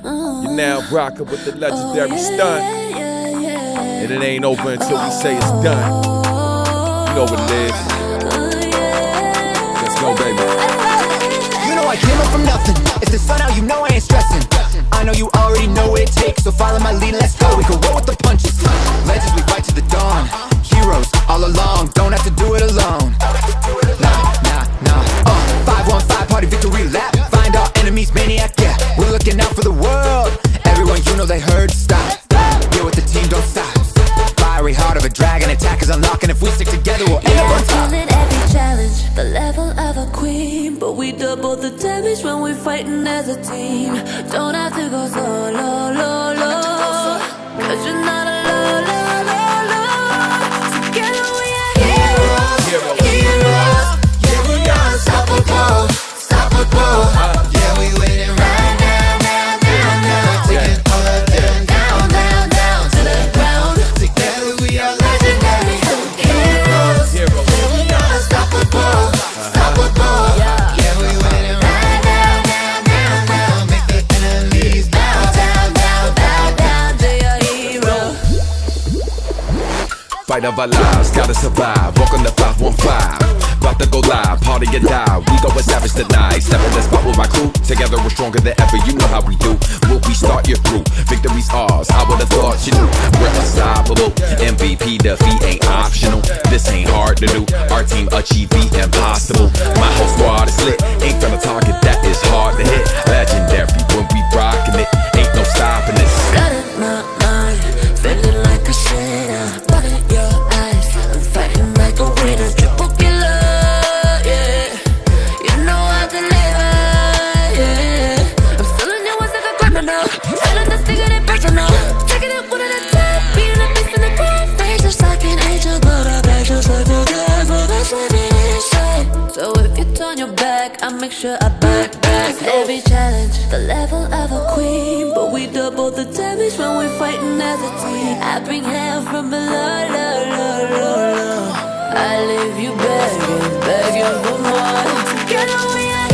You're now rocking with the legendary Stunt. And it ain't over until we say it's done. You know what it is. Let's go, baby. You know I came up from nothing. It's the sun out, you know I ain't stressing. I know you already know what it takes, so follow my lead, let's go. We can roll with the punches. Legends, we fight to the dawn. Heroes all along, don't have to do it alone. Nah. 515 party victory lap. Find our enemies, maniac, yeah. We're looking out for the world. Everyone you know they heard, stop. Get with the team, don't stop. Fiery heart of a dragon, attack is unlocking. If we stick together, we'll end up on top. Feeling every challenge, the level of a queen, but we double the damage when we're fighting as a team. Don't have to go solo, low, low, cause you're not alone, low, low. Together we are heroes, heroes. Yeah, we are unstoppable, unstoppable. Yeah, we winning right now. Taking all of them down to the ground. Together we are legendary heroes. Yeah, we are unstoppable, unstoppable. Yeah, we winning right now. Make the enemies bow down to your hero. Fight of our lives, gotta survive. Walk on the 515. About to go live, party or die. We go with savage tonight. Step in the spot with my crew. Together we're stronger than ever. You know how we do. Will we start your through? Victory's ours. I would've thought you knew. We're unstoppable. MVP defeat ain't optional. This ain't hard to do. Our team achieve the impossible. My whole squad is lit. Ain't from a target that is hard to hit. Legendary when we rockin' it. Ain't no stopping this. Got in my mind, feeling like a sinner. But in your eyes, I'm fighting like a winner. Triple killer, yeah. You know I deliver, yeah. I'm stealing your words like a criminal. Feeling this thing in personal. Taking it one at a time. Being a beast in the crowd. Face just like an angel, but I beg just like a devil. That's living inside. So if you turn your back, I make sure I back. Every challenge, the level of a queen, but we double the damage when we're fighting as a team. I bring hell from below, I leave you begging for more. Together we are